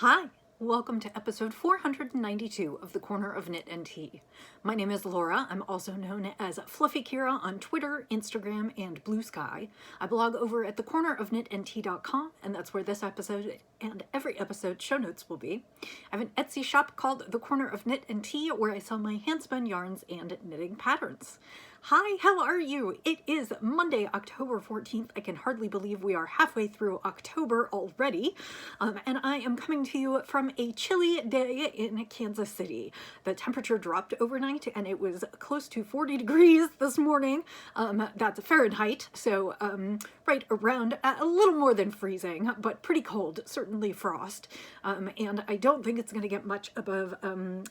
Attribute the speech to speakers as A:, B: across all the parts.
A: Hi, welcome to episode 492 of The Corner of Knit and Tea. My name is Laura. I'm also known as Fluffy Kira on Twitter, Instagram, and Blue Sky. I blog over at thecornerofknitandtea.com, and that's where this episode and every episode show notes will be. I have an Etsy shop called The Corner of Knit and Tea where I sell my handspun yarns and knitting patterns. Hi, how are you? It is Monday, October 14th. I can hardly believe we are halfway through October already. And I am coming to you from a chilly day in Kansas City. The temperature dropped overnight and it was close to 40 degrees this morning. That's Fahrenheit, so right around a little more than freezing, but pretty cold, certainly frost. And I don't think it's going to get much above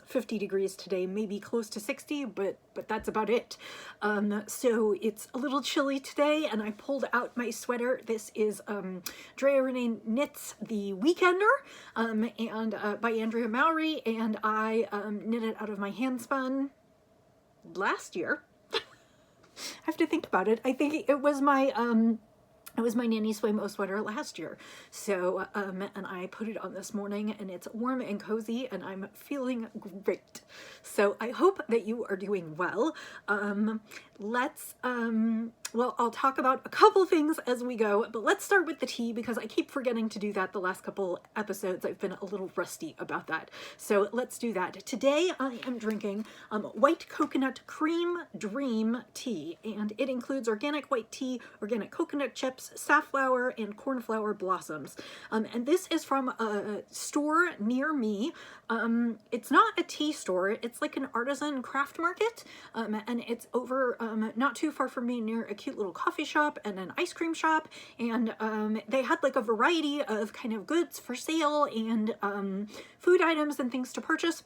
A: 50 degrees today, maybe close to 60, but that's about it. So it's a little chilly today, and I pulled out my sweater. This is Drea Renee Knits The Weekender, and by Andrea Mowry, and I knit it out of my handspun last year. I have to think about it. I think it was my Nanny Swaymo sweater last year. So, and I put it on this morning and it's warm and cozy and I'm feeling great. So I hope that you are doing well. Well, I'll talk about a couple things as we go, but let's start with the tea because I keep forgetting to do that the last couple episodes. I've been a little rusty about that. So let's do that. Today I am drinking white coconut cream dream tea, and it includes organic white tea, organic coconut chips, safflower, and cornflower blossoms. And this is from a store near me. It's not a tea store, it's like an artisan craft market, and it's over not too far from me near a cute little coffee shop and an ice cream shop, and they had like a variety of kind of goods for sale and food items and things to purchase.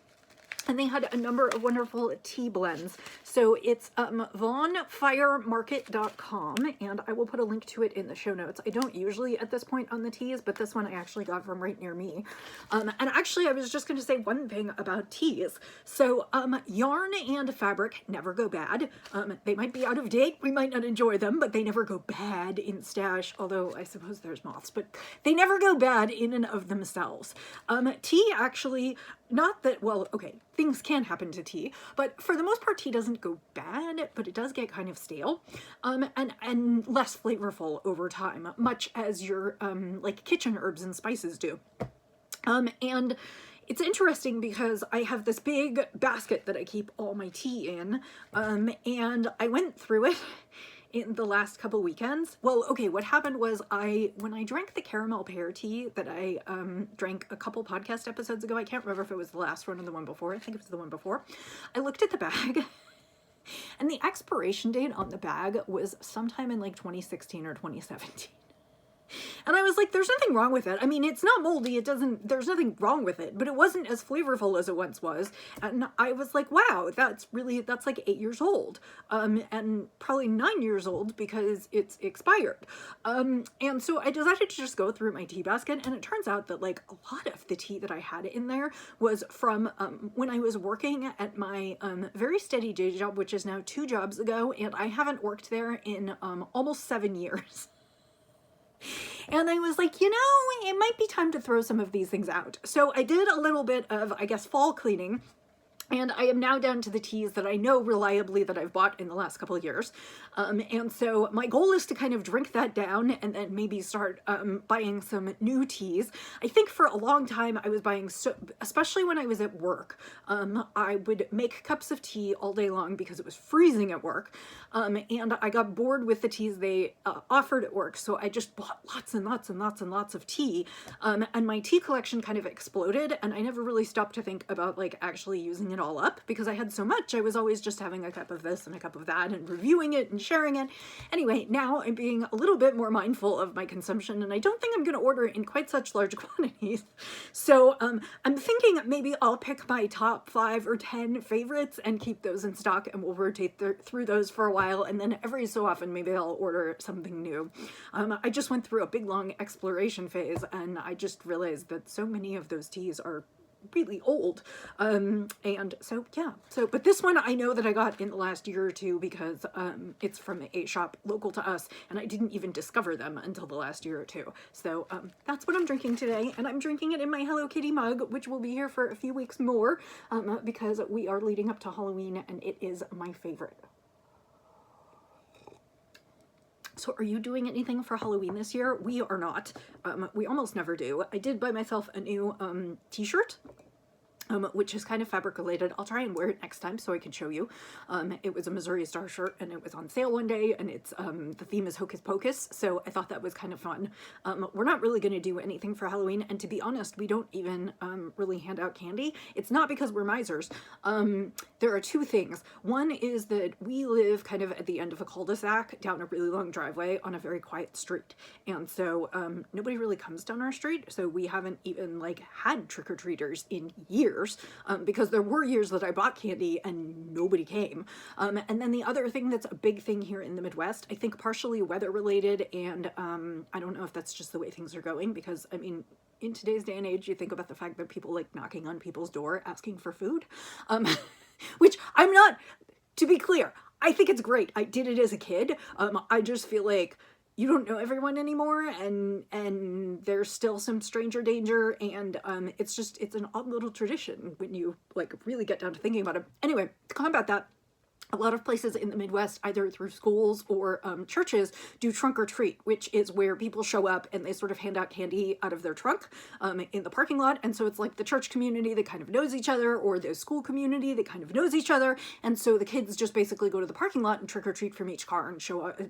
A: And they had a number of wonderful tea blends. So it's vaughnfiremarket.com, and I will put a link to it in the show notes. I don't usually at this point on the teas, but this one I actually got from right near me. And actually I was just going to say one thing about teas. So yarn and fabric never go bad. They might be out of date, we might not enjoy them, but they never go bad in stash, although I suppose there's moths, but they never go bad in and of themselves. Tea actually, not that, well, okay, things can happen to tea, but for the most part, tea doesn't go bad, but it does get kind of stale, and less flavorful over time, much as your, like kitchen herbs and spices do. And it's interesting because I have this big basket that I keep all my tea in, and I went through it in the last couple weekends. Well, okay, what happened was when I drank the caramel pear tea that I drank a couple podcast episodes ago, I can't remember if it was the last one or the one before, I think it was the one before, I looked at the bag and the expiration date on the bag was sometime in like 2016 or 2017. And I was like, there's nothing wrong with it. I mean, it's not moldy. There's nothing wrong with it, but it wasn't as flavorful as it once was. And I was like, wow, that's like 8 years old. And probably 9 years old because it's expired. And so I decided to just go through my tea basket. And it turns out that like a lot of the tea that I had in there was from when I was working at my very steady day job, which is now 2 jobs ago. And I haven't worked there in almost 7 years. And I was like, you know, it might be time to throw some of these things out. So I did a little bit of, I guess, fall cleaning. And I am now down to the teas that I know reliably that I've bought in the last couple of years. And so my goal is to kind of drink that down and then maybe start buying some new teas. I think for a long time I was buying, especially when I was at work, I would make cups of tea all day long because it was freezing at work. And I got bored with the teas they offered at work. So I just bought lots and lots and lots and lots of tea. And my tea collection kind of exploded. And I never really stopped to think about like actually using it all up because I had so much. I was always just having a cup of this and a cup of that and reviewing it and sharing it. Anyway, now I'm being a little bit more mindful of my consumption, and I don't think I'm going to order in quite such large quantities. So I'm thinking maybe I'll pick my top 5 or 10 favorites and keep those in stock, and we'll rotate through those for a while, and then every so often maybe I'll order something new. I just went through a big long exploration phase, and I just realized that so many of those teas are really old. And so, yeah. So, but this one I know that I got in the last year or two because it's from a shop local to us, and I didn't even discover them until the last year or two. So that's what I'm drinking today, and I'm drinking it in my Hello Kitty mug, which will be here for a few weeks more because we are leading up to Halloween, and it is my favorite. So are you doing anything for Halloween this year? We are not. We almost never do. I did buy myself a new t-shirt, which is kind of fabric related. I'll try and wear it next time so I can show you. It was a Missouri Star shirt, and it was on sale one day, and it's the theme is Hocus Pocus, so I thought that was kind of fun. We're not really going to do anything for Halloween, and to be honest, we don't even really hand out candy. It's not because we're misers. There are two things. One is that we live kind of at the end of a cul-de-sac down a really long driveway on a very quiet street, and so nobody really comes down our street, so we haven't even like had trick-or-treaters in years. Because there were years that I bought candy and nobody came. And then the other thing that's a big thing here in the Midwest, I think partially weather related, and I don't know if that's just the way things are going, because I mean, in today's day and age, you think about the fact that people like knocking on people's door asking for food, which I'm not, to be clear, I think it's great. I did it as a kid. I just feel like you don't know everyone anymore, and there's still some stranger danger, and it's an odd little tradition when you like really get down to thinking about it. Anyway, to combat that, a lot of places in the Midwest, either through schools or churches, do trunk or treat, which is where people show up and they sort of hand out candy out of their trunk in the parking lot. And so it's like the church community that kind of knows each other, or the school community that kind of knows each other. And so the kids just basically go to the parking lot and trick or treat from each car and show up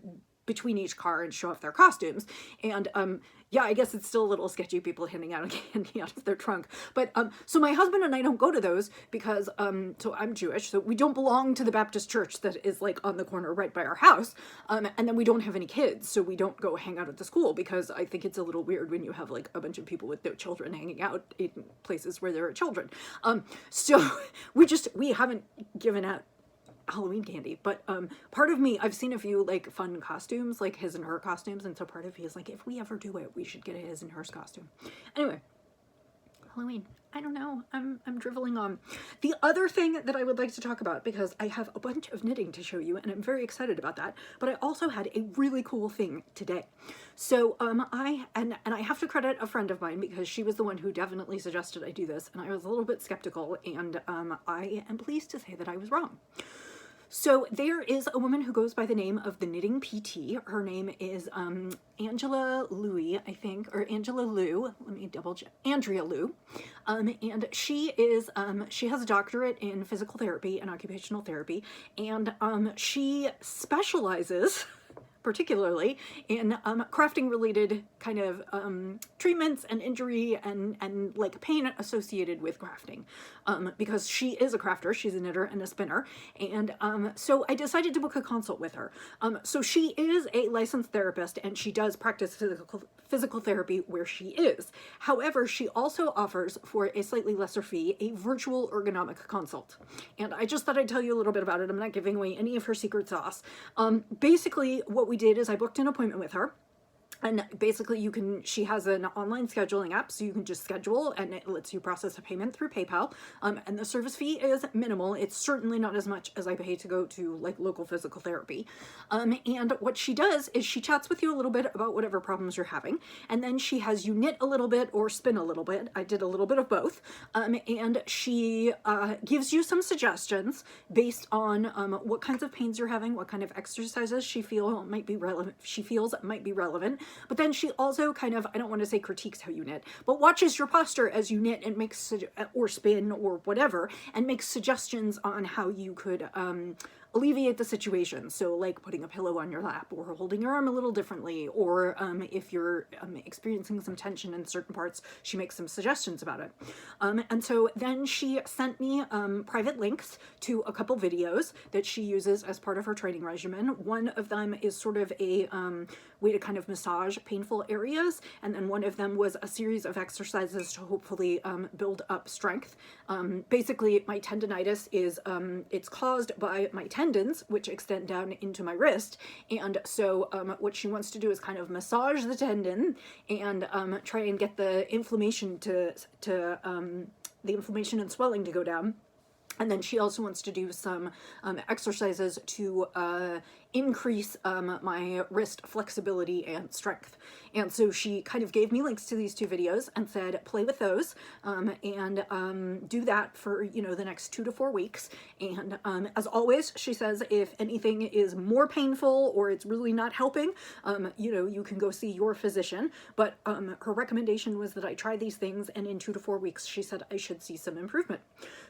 A: between each car and show off their costumes. And yeah, I guess it's still a little sketchy, people handing out candy out of their trunk. But so my husband and I don't go to those because so I'm Jewish, so we don't belong to the Baptist church that is like on the corner right by our house. And then we don't have any kids, so we don't go hang out at the school, because I think it's a little weird when you have like a bunch of people with no children hanging out in places where there are children. So we haven't given out Halloween candy, but part of me, I've seen a few like fun costumes, like his and her costumes, and so part of me is like, if we ever do it, we should get a his and hers costume. Anyway, Halloween, I don't know, I'm driveling on. The other thing that I would like to talk about, because I have a bunch of knitting to show you and I'm very excited about that, but I also had a really cool thing today. So I have to credit a friend of mine, because she was the one who definitely suggested I do this, and I was a little bit skeptical, and I am pleased to say that I was wrong. So there is a woman who goes by the name of the Knitting PT. Her name is Angela Louie, I think, or Angela Lou. Let me double check. Andrea Lou. And she is, she has a doctorate in physical therapy and occupational therapy, and she specializes particularly in crafting related kind of treatments and injury and like pain associated with crafting, because she is a crafter, she's a knitter and a spinner, and so I decided to book a consult with her. So she is a licensed therapist, and she does practice physical therapy where she is. However, she also offers, for a slightly lesser fee, a virtual ergonomic consult, and I just thought I'd tell you a little bit about it. I'm not giving away any of her secret sauce. Basically what we did is I booked an appointment with her, and basically she has an online scheduling app, so you can just schedule and it lets you process a payment through PayPal, and the service fee is minimal. It's certainly not as much as I pay to go to like local physical therapy. And what she does is she chats with you a little bit about whatever problems you're having, and then she has you knit a little bit or spin a little bit. I did a little bit of both, and she gives you some suggestions based on what kinds of pains you're having, what kind of exercises she feels might be relevant. But then she also kind of, I don't want to say critiques how you knit, but watches your posture as you knit and makes, or spin or whatever, and makes suggestions on how you could alleviate the situation. So like putting a pillow on your lap, or holding your arm a little differently, or if you're experiencing some tension in certain parts, she makes some suggestions about it. And so then she sent me private links to a couple videos that she uses as part of her training regimen. One of them is sort of a way to kind of massage painful areas, and then one of them was a series of exercises to hopefully build up strength. Basically, my tendonitis is, it's caused by my tendons, which extend down into my wrist, and so what she wants to do is kind of massage the tendon and try and get the inflammation to the inflammation and swelling to go down. And then she also wants to do some exercises to increase my wrist flexibility and strength. And so she kind of gave me links to these two videos and said, play with those and do that for, you know, the next 2 to 4 weeks. And as always, she says, if anything is more painful or it's really not helping, you know, you can go see your physician. But her recommendation was that I try these things, and in 2 to 4 weeks, she said I should see some improvement.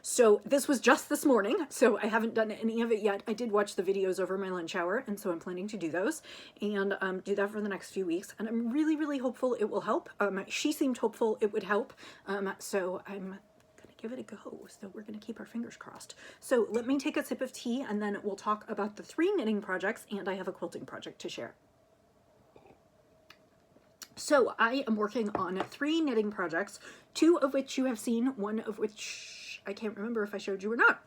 A: So this was just this morning, so I haven't done any of it yet. I did watch the videos over my lunch hour, and so I'm planning to do those and do that for the next few weeks. And I'm really, really hopeful it will help. She seemed hopeful it would help, so I'm gonna give it a go. So we're gonna keep our fingers crossed. So let me take a sip of tea, and then we'll talk about the 3 knitting projects, and I have a quilting project to share. So I am working on 3 knitting projects, 2 of which you have seen, 1 of which I can't remember if I showed you or not.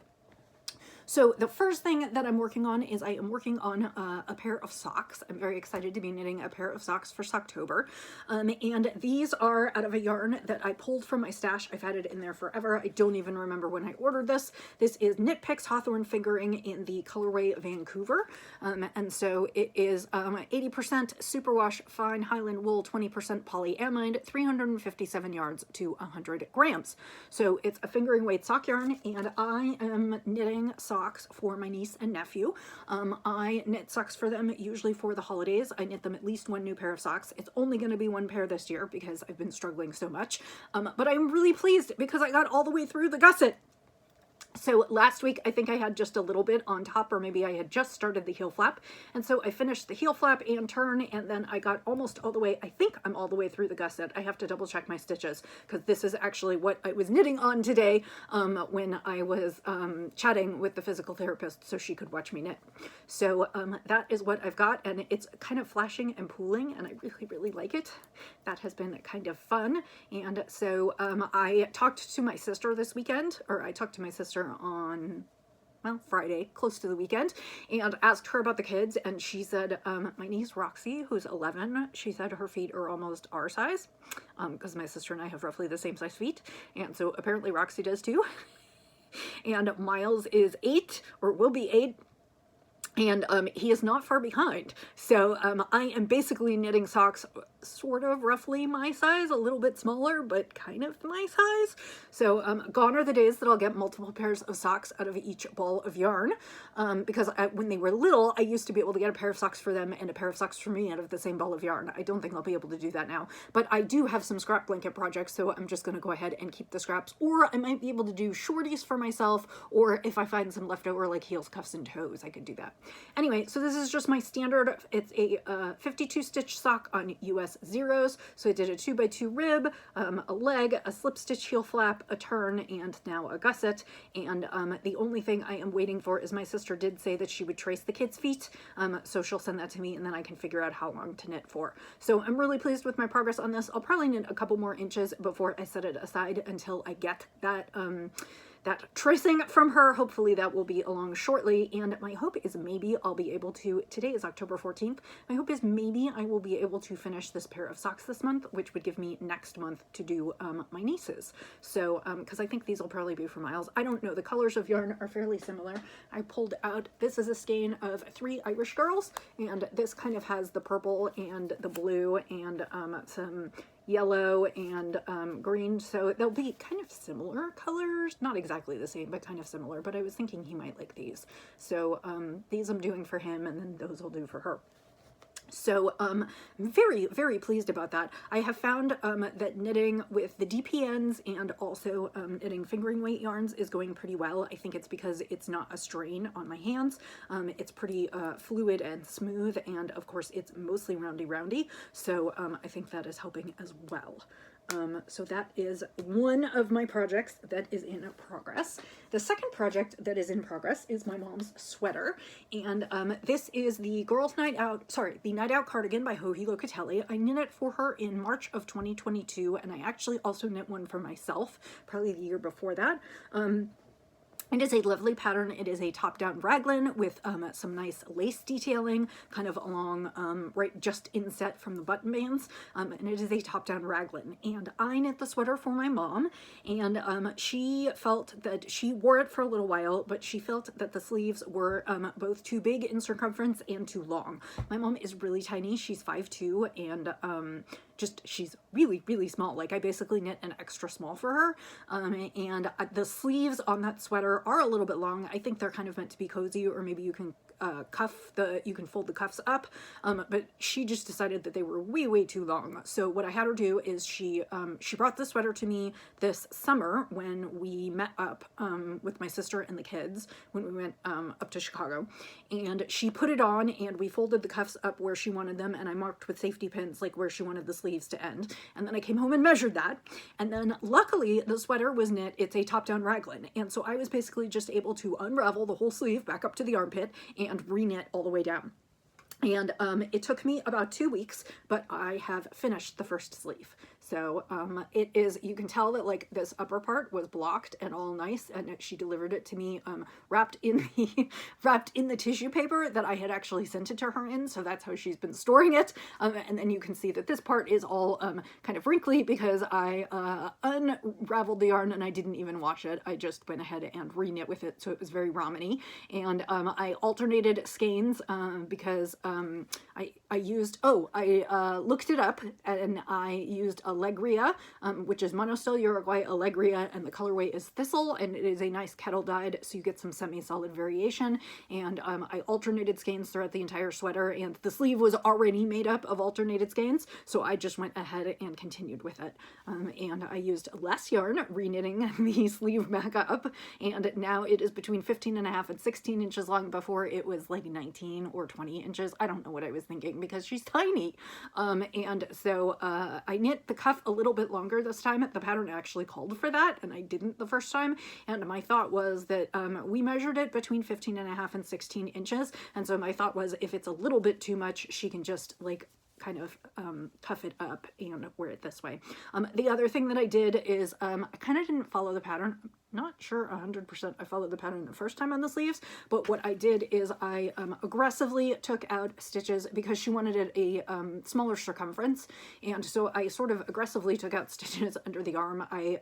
A: So the first thing that I'm working on is I am working on a pair of socks. I'm very excited to be knitting a pair of socks for Socktober. And these are out of a yarn that I pulled from my stash. I've had it in there forever. I don't even remember when I ordered this. This is Knit Picks Hawthorne Fingering in the colorway Vancouver. And so it is 80% superwash fine Highland wool, 20% polyamide, 357 yards to 100 grams. So it's a fingering weight sock yarn, and I am knitting socks for my niece and nephew. I knit socks for them usually for the holidays. I knit them at least 1 new pair of socks. It's only going to be 1 pair this year because I've been struggling so much. But I'm really pleased because I got all the way through the gusset. So last week, I think I had just a little bit on top, or maybe I had just started the heel flap. And so I finished the heel flap and turn, and then I got almost all the way, I think I'm all the way through the gusset. I have to double check my stitches because this is actually what I was knitting on today when I was chatting with the physical therapist so she could watch me knit. So that is what I've got, and it's kind of flashing and pooling, and I really, really like it. That has been kind of fun. And so I talked to my sister this weekend, or I talked to my sister on, well, Friday, close to the weekend, and asked her about the kids, and she said, my niece Roxy, who's 11, she said her feet are almost our size, because my sister and I have roughly the same size feet, and so apparently Roxy does too. And Miles is 8, or will be 8, and he is not far behind. So I am basically knitting socks sort of roughly my size, a little bit smaller, but kind of my size. So gone are the days that I'll get multiple pairs of socks out of each ball of yarn, because when they were little, I used to be able to get a pair of socks for them and a pair of socks for me out of the same ball of yarn. I don't think I'll be able to do that now, but I do have some scrap blanket projects, so I'm just going to go ahead and keep the scraps, or I might be able to do shorties for myself, or if I find some leftover like heels, cuffs, and toes, I could do that. Anyway, so this is just my standard, it's a 52 stitch sock on US zeros. So I did a 2x2 rib, a leg, a slip stitch heel flap, a turn, and now a gusset. And the only thing I am waiting for is my sister did say that she would trace the kids' feet. So she'll send that to me, and then I can figure out how long to knit for. So I'm really pleased with my progress on this. I'll probably knit a couple more inches before I set it aside until I get that that tracing from her. Hopefully that will be along shortly, and my hope is maybe I'll be able to, today is October 14th, my hope is maybe I will be able to finish this pair of socks this month, which would give me next month to do my nieces. So, because I think these will probably be for Miles. I don't know, the colors of yarn are fairly similar. I pulled out, this is a skein of 3 Irish Girls, and this kind of has the purple and the blue and some yellow and green, so they'll be kind of similar colors, not exactly the same, but kind of similar. But I was thinking he might like these, so these I'm doing for him, and then those I'll do for her. So very, very pleased about that. I have found that knitting with the DPNs and also knitting fingering weight yarns is going pretty well. I think it's because it's not a strain on my hands. It's pretty fluid and smooth, and of course it's mostly roundy, so I think that is helping as well. So that is one of my projects that is in progress. The second project that is in progress is my mom's sweater, and this is the the Night Out cardigan by Joji Locatelli. I knit it for her in March of 2022, and I actually also knit one for myself, probably the year before that. It is a lovely pattern. It is a top-down raglan with some nice lace detailing kind of along right just inset from the button bands, and it is a top-down raglan. And I knit the sweater for my mom, and she felt that she wore it for a little while, but she felt that the sleeves were both too big in circumference and too long. My mom is really tiny. She's 5'2", and she's really, really small. Like, I basically knit an extra small for her, and the sleeves on that sweater are a little bit long. I think they're kind of meant to be cozy, or maybe you can you can fold the cuffs up, but she just decided that they were way too long. So what I had her do is she brought the sweater to me this summer when we met up with my sister and the kids, when we went up to Chicago, and she put it on, and we folded the cuffs up where she wanted them, and I marked with safety pins like where she wanted the sleeves to end, and then I came home and measured that, and then luckily the sweater was knit. It's a top-down raglan, and so I was basically just able to unravel the whole sleeve back up to the armpit and re-knit all the way down. And it took me about 2 weeks, but I have finished the first sleeve. So it is, you can tell that like this upper part was blocked and all nice, and she delivered it to me wrapped in the tissue paper that I had actually sent it to her in. So that's how she's been storing it. And then you can see that this part is all kind of wrinkly because I unraveled the yarn and I didn't even wash it. I just went ahead and re-knit with it, so it was very rameny. And I alternated skeins because I looked it up, and I used Allegria, which is Monostil Uruguay Allegria, and the colorway is Thistle, and it is a nice kettle dyed, so you get some semi-solid variation. And I alternated skeins throughout the entire sweater, and the sleeve was already made up of alternated skeins, so I just went ahead and continued with it. And I used less yarn re-knitting the sleeve back up, and now it is between 15.5 and 16 inches long. Before it was like 19 or 20 inches. I don't know what I was thinking because she's tiny. And so I knit the cuff a little bit longer this time. The pattern actually called for that, and I didn't the first time. And my thought was that we measured it between 15.5 and 16 inches. And so my thought was, if it's a little bit too much, she can just like kind of puff it up and wear it this way. The other thing that I did is I kind of didn't follow the pattern. I'm not sure 100% I followed the pattern the first time on the sleeves, but what I did is I aggressively took out stitches because she wanted it a smaller circumference, and so I sort of aggressively took out stitches under the arm. I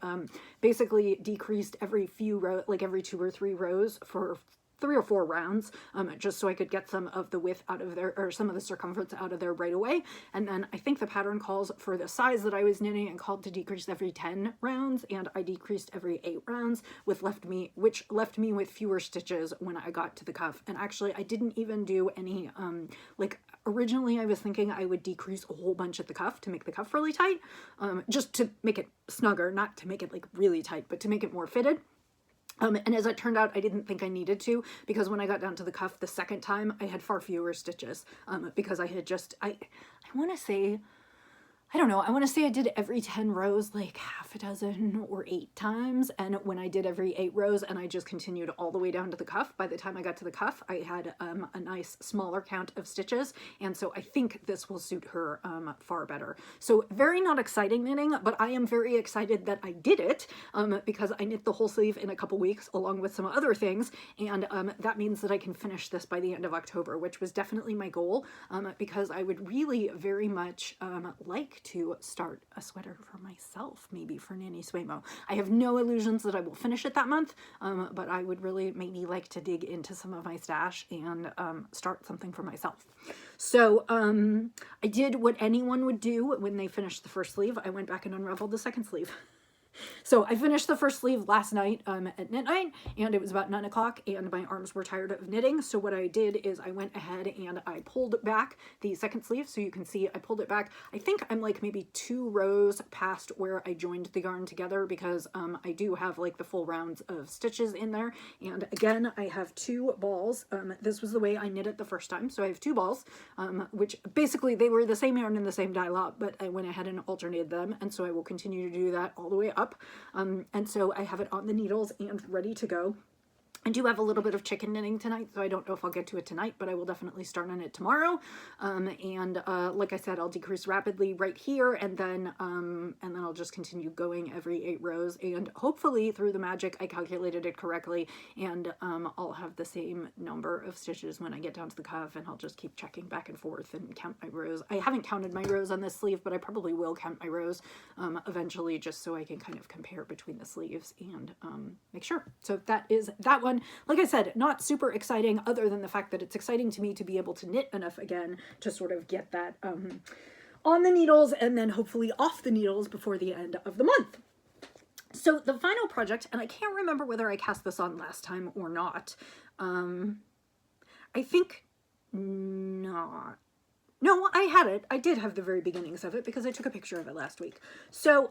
A: basically decreased every few rows, like every 2 or 3 rows for 3 or 4 rounds, just so I could get some of the width out of there, or some of the circumference out of there right away. And then I think the pattern calls for the size that I was knitting and called to decrease every 10 rounds, and I decreased every 8 rounds, which left me with fewer stitches when I got to the cuff. And actually I didn't even do any, like originally I was thinking I would decrease a whole bunch at the cuff to make the cuff really tight, just to make it snugger, not to make it like really tight, but to make it more fitted. And as it turned out, I didn't think I needed to, because when I got down to the cuff the second time, I had far fewer stitches, because I had just, I want to say, I don't know, I want to say I did every 10 rows like half a dozen or 8 times, and when I did every 8 rows and I just continued all the way down to the cuff, by the time I got to the cuff, I had a nice smaller count of stitches, and so I think this will suit her far better. So very not exciting knitting, but I am very excited that I did it, because I knit the whole sleeve in a couple weeks along with some other things, and that means that I can finish this by the end of October, which was definitely my goal, because I would really very much like to start a sweater for myself, maybe for Nanny Swaymo. I have no illusions that I will finish it that month, but I would really maybe like to dig into some of my stash and start something for myself. So I did what anyone would do when they finished the first sleeve. I went back and unraveled the second sleeve. So I finished the first sleeve last night at midnight, and it was about 9 o'clock, and my arms were tired of knitting. So what I did is I went ahead and I pulled back the second sleeve. So you can see I pulled it back. I think I'm like maybe 2 rows past where I joined the yarn together, because I do have like the full rounds of stitches in there. And again, I have 2 balls. This was the way I knit it the first time. So I have 2 balls, which basically they were the same yarn and the same dye lot, but I went ahead and alternated them. And so I will continue to do that all the way up. And so I have it on the needles and ready to go. I do have a little bit of chicken knitting tonight, so I don't know if I'll get to it tonight, but I will definitely start on it tomorrow. Like I said, I'll decrease rapidly right here, and then I'll just continue going every 8 rows, and hopefully through the magic I calculated it correctly, and I'll have the same number of stitches when I get down to the cuff, and I'll just keep checking back and forth and count my rows. I haven't counted my rows on this sleeve, but I probably will count my rows eventually, just so I can kind of compare between the sleeves and make sure. So that is that one. Like I said, not super exciting, other than the fact that it's exciting to me to be able to knit enough again to sort of get that on the needles and then hopefully off the needles before the end of the month. So the final project, and I can't remember whether I cast this on last time or not. I think not. No, I had it. I did have the very beginnings of it because I took a picture of it last week. So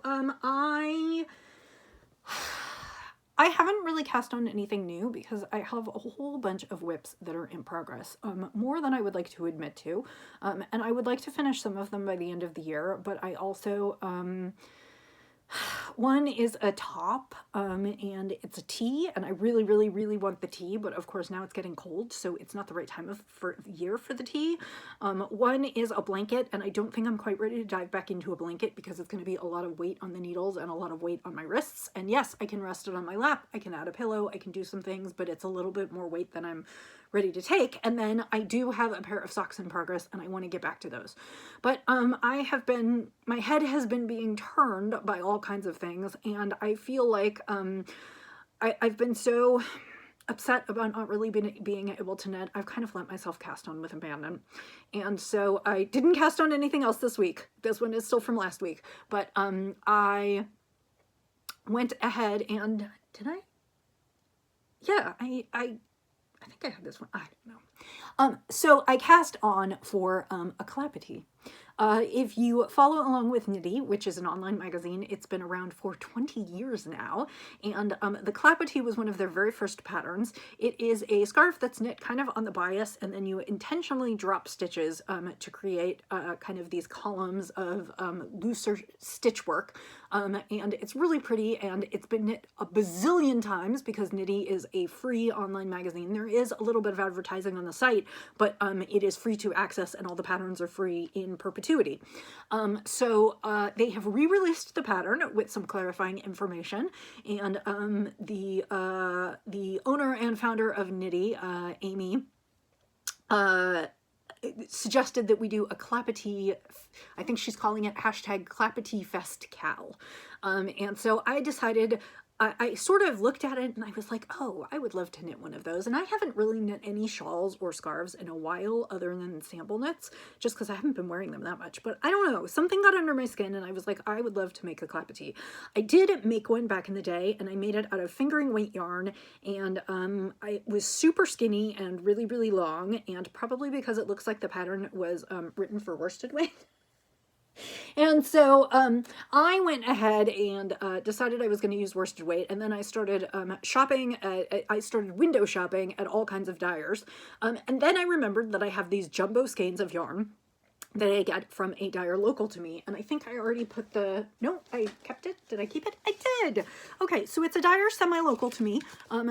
A: I haven't really cast on anything new because I have a whole bunch of whips that are in progress, more than I would like to admit to, and I would like to finish some of them by the end of the year, but I also, one is a top, and it's a tee, and I really, really, really want the tee, but of course now it's getting cold, so it's not the right time of year for the tee. One is a blanket, and I don't think I'm quite ready to dive back into a blanket because it's going to be a lot of weight on the needles and a lot of weight on my wrists, and yes, I can rest it on my lap, I can add a pillow, I can do some things, but it's a little bit more weight than I'm ready to take. And then I do have a pair of socks in progress, and I want to get back to those. But my head has been being turned by all kinds of things, and I feel like I've been so upset about not really being able to knit. I've kind of let myself cast on with abandon, and so I didn't cast on anything else this week. This one is still from last week, but I went ahead and did I? Yeah, I think I have this one. I don't know. So I cast on for a Clappity. If you follow along with Knitty, which is an online magazine, it's been around for 20 years now, and the Clappity was one of their very first patterns. It is a scarf that's knit kind of on the bias, and then you intentionally drop stitches to create kind of these columns of looser stitch work, and it's really pretty, and it's been knit a bazillion times because Knitty is a free online magazine. There is a little bit of advertising on the site, but it is free to access, and all the patterns are free in perpetuity. So they have re-released the pattern with some clarifying information, and the owner and founder of Knitty, Amy, suggested that we do a Clappity, I think she's calling it #ClappityFestCal. And so I decided, I sort of looked at it and I was like, oh, I would love to knit one of those. And I haven't really knit any shawls or scarves in a while other than sample knits, just because I haven't been wearing them that much. But I don't know, something got under my skin and I was like, I would love to make a Clappity. I did make one back in the day, and I made it out of fingering weight yarn, and I was super skinny and really, really long, and probably because it looks like the pattern was written for worsted weight. And so I went ahead and decided I was going to use worsted weight, and then I started shopping. I started window shopping at all kinds of dyers, and then I remembered that I have these jumbo skeins of yarn that I get from a dyer local to me, and I think I already put the, no, I kept it. Did I keep it? I did. Okay, so it's a dyer semi-local to me.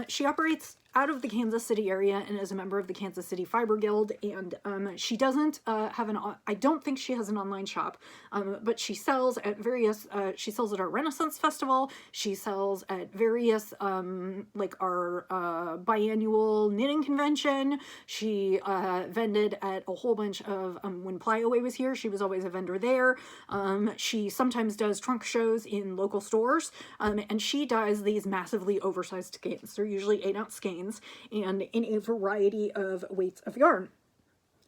A: She operates out of the Kansas City area and is a member of the Kansas City Fiber Guild, and she doesn't have I don't think she has an online shop, but she sells at various, she sells at our Renaissance Festival, she sells at various, like our biannual knitting convention, she vended at a whole bunch of, when Plyaway was here, she was always a vendor there, she sometimes does trunk shows in local stores, and she dyes these massively oversized skeins. They're usually 8-ounce skeins, and in a variety of weights of yarn.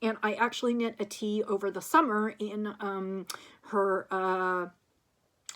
A: And I actually knit a tee over the summer in her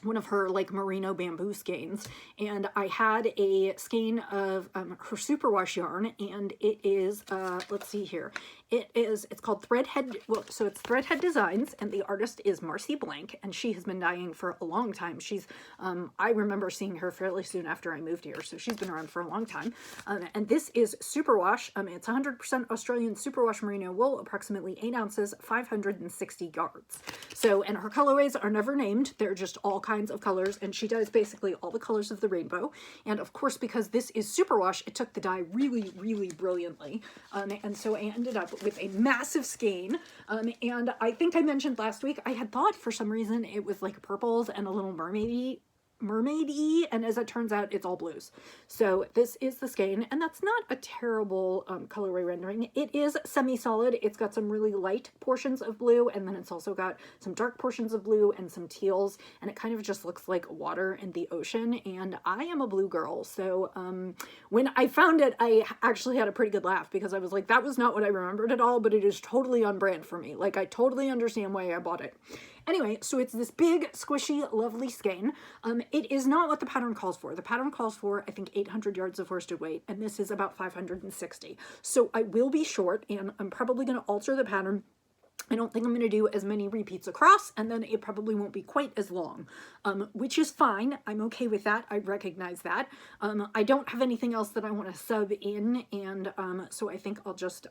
A: one of her like merino bamboo skeins, and I had a skein of her superwash yarn, and it is let's see here, It's called Threadhead, well, so it's Threadhead Designs, and the artist is Marcy Blank, and she has been dying for a long time. She's, I remember seeing her fairly soon after I moved here, so she's been around for a long time. And this is superwash. It's 100% Australian superwash merino wool, approximately 8 ounces, 560 yards. So, and her colorways are never named. They're just all kinds of colors, and she does basically all the colors of the rainbow. And of course, because this is superwash, it took the dye really, really brilliantly. And so I ended up with a massive skein, and I think I mentioned last week I had thought for some reason it was like purples and a little mermaid-y, and as it turns out it's all blues. So this is the skein, and that's not a terrible colorway rendering. It is semi-solid. It's got some really light portions of blue, and then it's also got some dark portions of blue and some teals, and it kind of just looks like water in the ocean, and I am a blue girl, so when I found it, I actually had a pretty good laugh, because I was like, that was not what I remembered at all, but it is totally on brand for me. Like, I totally understand why I bought it. Anyway, so it's this big, squishy, lovely skein. It is not what the pattern calls for. The pattern calls for, I think, 800 yards of worsted weight, and this is about 560. So I will be short, and I'm probably going to alter the pattern. I don't think I'm going to do as many repeats across, and then it probably won't be quite as long, which is fine. I'm okay with that. I recognize that. I don't have anything else that I want to sub in, and so I think I'll just...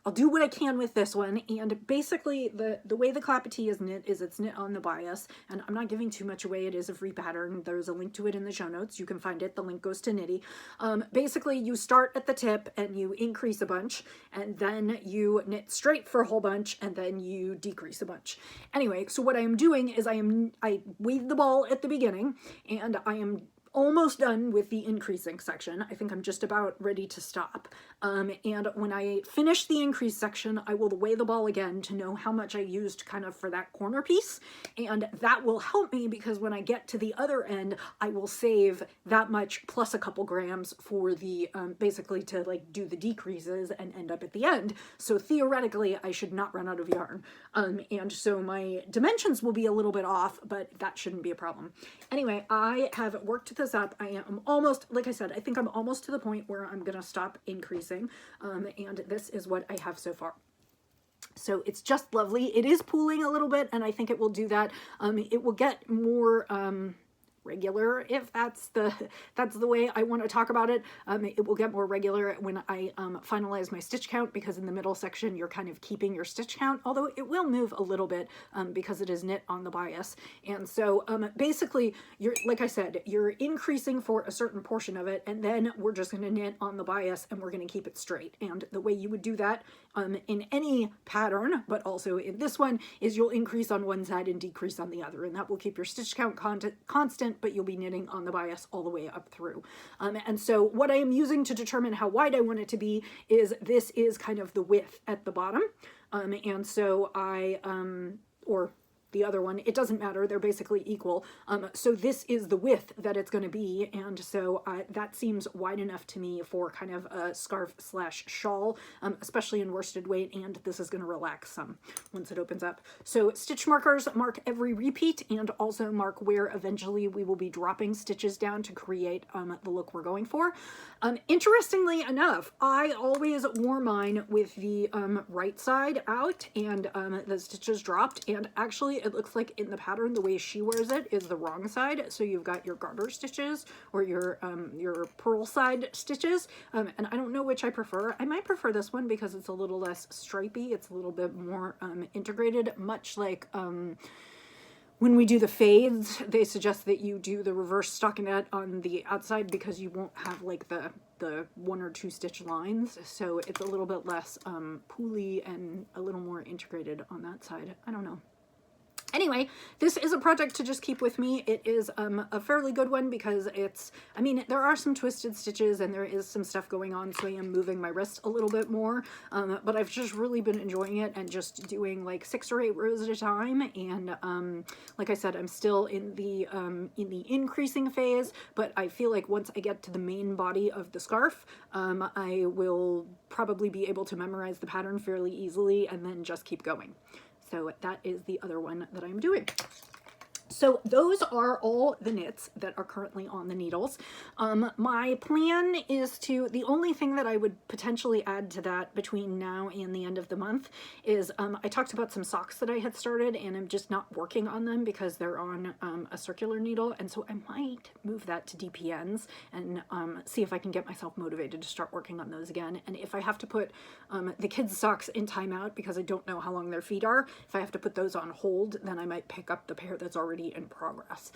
A: I'll do what I can with this one, and basically the way the clapetee is knit is it's knit on the bias, and I'm not giving too much away. It is a free pattern. There's a link to it in the show notes. You can find it. The link goes to Knitty. Basically, you start at the tip and you increase a bunch, and then you knit straight for a whole bunch, and then you decrease a bunch. Anyway, so what I am doing is I weave the ball at the beginning, and I am almost done with the increasing section. I think I'm just about ready to stop. And when I finish the increase section, I will weigh the ball again to know how much I used kind of for that corner piece. And that will help me, because when I get to the other end, I will save that much plus a couple grams for the, basically to like do the decreases and end up at the end. So theoretically, I should not run out of yarn. And so my dimensions will be a little bit off, but that shouldn't be a problem. Anyway, I have worked this up. I am almost, like I said, I think I'm almost to the point where I'm going to stop increasing. And this is what I have so far. So it's just lovely. It is pooling a little bit, and I think it will do that. It will get more regular, if that's the way I want to talk about it. It will get more regular when I finalize my stitch count, because in the middle section you're kind of keeping your stitch count, although it will move a little bit because it is knit on the bias. And so basically, you're, like I said, you're increasing for a certain portion of it, and then we're just going to knit on the bias, and we're going to keep it straight. And the way you would do that in any pattern, but also in this one, is you'll increase on one side and decrease on the other, and that will keep your stitch count constant, but you'll be knitting on the bias all the way up through. And so what I am using to determine how wide I want it to be is, this is kind of the width at the bottom. And so or the other one, it doesn't matter, they're basically equal. So this is the width that it's going to be, and so that seems wide enough to me for kind of a scarf slash shawl, especially in worsted weight, and this is going to relax some once it opens up. So stitch markers mark every repeat, and also mark where eventually we will be dropping stitches down to create the look we're going for. Interestingly enough, I always wore mine with the right side out and the stitches dropped, and actually it looks like in the pattern the way she wears it is the wrong side. So you've got your garter stitches or your purl side stitches, and I don't know which I prefer. I might prefer this one because it's a little less stripy. It's a little bit more integrated, much like when we do the fades, they suggest that you do the reverse stockinette on the outside because you won't have like the 1 or 2 stitch lines. So it's a little bit less pooly and a little more integrated on that side. I don't know. Anyway, this is a project to just keep with me. It is a fairly good one because it's, I mean, there are some twisted stitches and there is some stuff going on, so I am moving my wrist a little bit more, but I've just really been enjoying it and just doing like 6 or 8 rows at a time. And like I said, I'm still in the increasing phase, but I feel like once I get to the main body of the scarf, I will probably be able to memorize the pattern fairly easily and then just keep going. So that is the other one that I'm doing. So those are all the knits that are currently on the needles. My plan is to, the only thing that I would potentially add to that between now and the end of the month is I talked about some socks that I had started, and I'm just not working on them because they're on a circular needle, and so I might move that to DPNs and see if I can get myself motivated to start working on those again. And if I have to put the kids' socks in timeout because I don't know how long their feet are, if I have to put those on hold, then I might pick up the pair that's already in progress.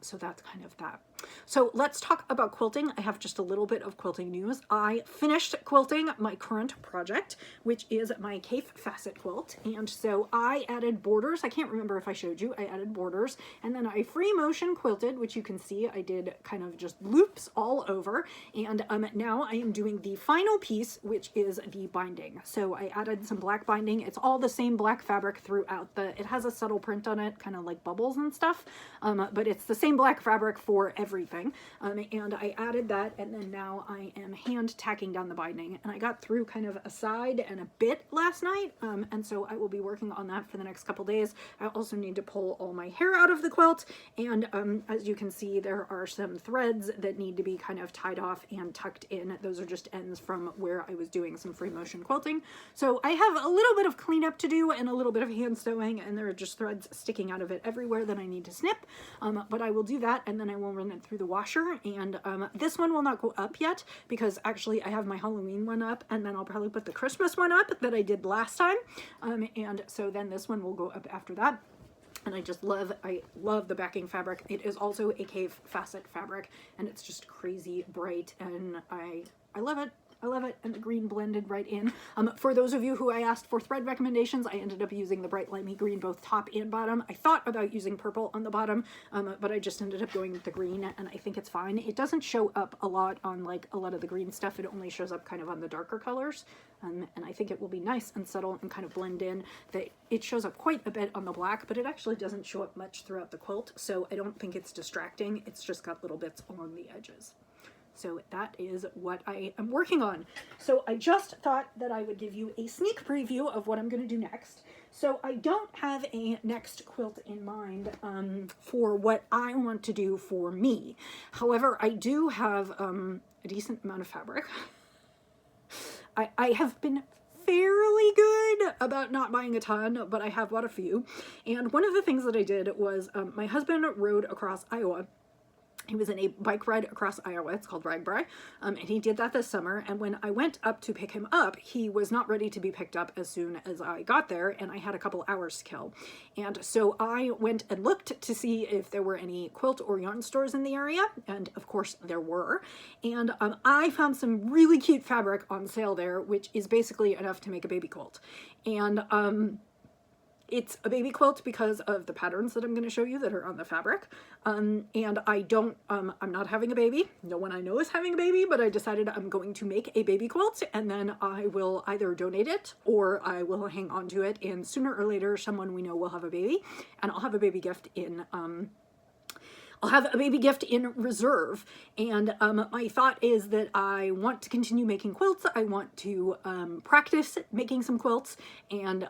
A: So that's kind of that. So let's talk about quilting. I have just a little bit of quilting news. I finished quilting my current project, which is my Cape facet quilt. And so I added borders. I can't remember if I showed you. I added borders, and then I free motion quilted, which you can see I did kind of just loops all over. And now I am doing the final piece, which is the binding. So I added some black binding. It's all the same black fabric throughout it has a subtle print on it, kind of like bubbles and stuff, but it's the same black fabric for everything. And I added that, and then now I am hand tacking down the binding, and I got through kind of a side and a bit last night, and so I will be working on that for the next couple days. I also need to pull all my hair out of the quilt, and as you can see, there are some threads that need to be kind of tied off and tucked in. Those are just ends from where I was doing some free motion quilting. So I have a little bit of cleanup to do and a little bit of hand sewing, and there are just threads sticking out of it everywhere that I need to snip. But I will do that, and then I will run it through the washer. And this one will not go up yet because actually I have my Halloween one up, and then I'll probably put the Christmas one up that I did last time. And so then this one will go up after that. And I love the backing fabric. It is also a Cave facet fabric, and it's just crazy bright, and I love it. I love it, and the green blended right in. For those of you who I asked for thread recommendations, I ended up using the bright limey green both top and bottom. I thought about using purple on the bottom, but I just ended up going with the green, and I think it's fine. It doesn't show up a lot on like a lot of the green stuff. It only shows up kind of on the darker colors, and I think it will be nice and subtle and kind of blend in. It shows up quite a bit on the black, but it actually doesn't show up much throughout the quilt, so I don't think it's distracting. It's just got little bits along the edges. So that is what I am working on. So I just thought that I would give you a sneak preview of what I'm going to do next. So I don't have a next quilt in mind for what I want to do for me. However, I do have a decent amount of fabric. I have been fairly good about not buying a ton, but I have bought a few. And one of the things that I did was my husband rode across Iowa. He was in a bike ride across Iowa. It's called Ragbri. And he did that this summer. And when I went up to pick him up, he was not ready to be picked up as soon as I got there. And I had a couple hours to kill. And so I went and looked to see if there were any quilt or yarn stores in the area. And of course there were. And I found some really cute fabric on sale there, which is basically enough to make a baby quilt. And it's a baby quilt because of the patterns that I'm going to show you that are on the fabric. And I'm not having a baby. No one I know is having a baby, but I decided I'm going to make a baby quilt, and then I will either donate it or I will hang on to it, and sooner or later someone we know will have a baby, and I'll have a baby gift in reserve. And my thought is that I want to continue making quilts. I want to practice making some quilts and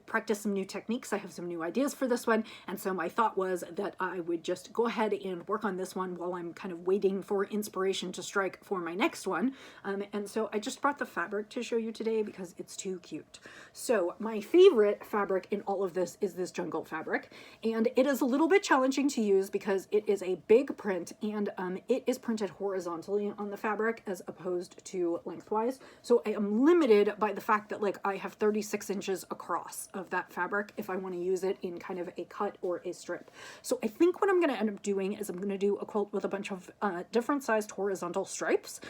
A: practice some new techniques. I have some new ideas for this one. And so my thought was that I would just go ahead and work on this one while I'm kind of waiting for inspiration to strike for my next one. And so I just brought the fabric to show you today because it's too cute. So my favorite fabric in all of this is this jungle fabric. And it is a little bit challenging to use because it is a big print, and it is printed horizontally on the fabric as opposed to lengthwise. So I am limited by the fact that like I have 36 inches across of that fabric if I want to use it in kind of a cut or a strip. So I think what I'm going to end up doing is I'm going to do a quilt with a bunch of different sized horizontal stripes.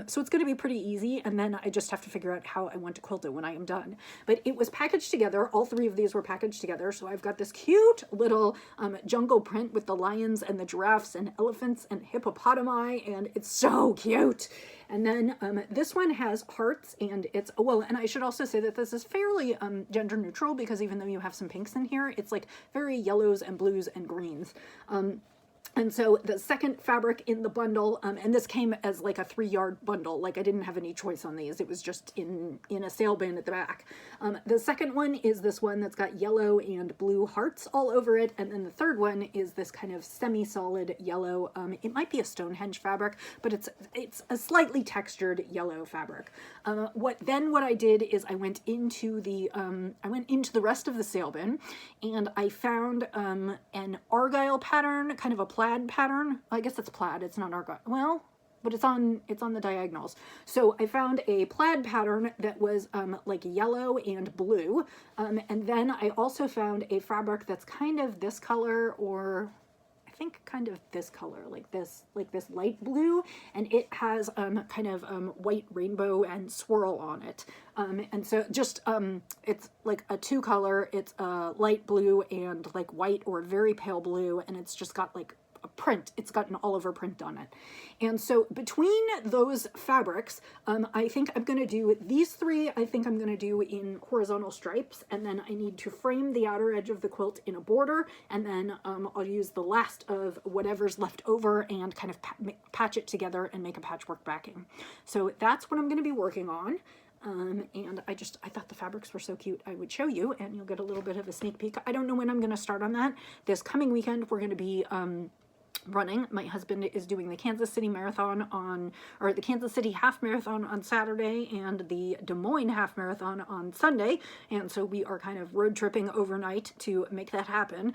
A: So it's going to be pretty easy, and then I just have to figure out how I want to quilt it when I am done. But it was packaged together. All three of these were packaged together. So I've got this cute little jungle print with the lions and the giraffes and elephants and hippopotami, and it's so cute. And then this one has hearts, and it's, well, and I should also say that this is fairly gender neutral, because even though you have some pinks in here, it's like very yellows and blues and greens. And so the second fabric in the bundle, and this came as like a 3-yard bundle, like I didn't have any choice on these. It was just in a sale bin at the back. The second one is this one that's got yellow and blue hearts all over it. And then the third one is this kind of semi-solid yellow. It might be a Stonehenge fabric, but it's a slightly textured yellow fabric. What I did is I went into the rest of the sale bin, and I found an argyle pattern, kind of a plaid pattern. I guess it's plaid, it's not argyle. Well, but it's on the diagonals. So I found a plaid pattern that was like yellow and blue. And then I also found a fabric that's kind of this color, or I think kind of this color, like this light blue, and it has kind of white rainbow and swirl on it. And so just it's like a 2-color, it's light blue and like white or very pale blue, and it's just got like a print. It's got an Oliver print on it. And so between those fabrics, I think I'm going to do these 3. I think I'm going to do in horizontal stripes, and then I need to frame the outer edge of the quilt in a border, and then I'll use the last of whatever's left over and kind of patch it together and make a patchwork backing. So that's what I'm going to be working on. And I thought the fabrics were so cute, I would show you, and you'll get a little bit of a sneak peek. I don't know when I'm going to start on that. This coming weekend, we're going to be running. My husband is doing the Kansas City Marathon the Kansas City Half Marathon on Saturday and the Des Moines Half Marathon on Sunday. And so we are kind of road tripping overnight to make that happen.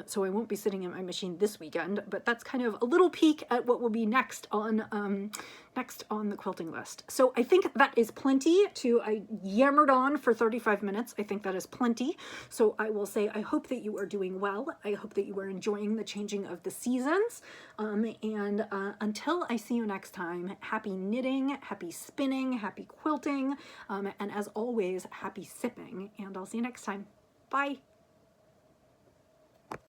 A: So I won't be sitting in my machine this weekend, but that's kind of a little peek at what will be next on the quilting list. So I think that is plenty I yammered on for 35 minutes. I think that is plenty. So I will say, I hope that you are doing well. I hope that you are enjoying the changing of the seasons. And until I see you next time, happy knitting, happy spinning, happy quilting, and as always, happy sipping. And I'll see you next time. Bye.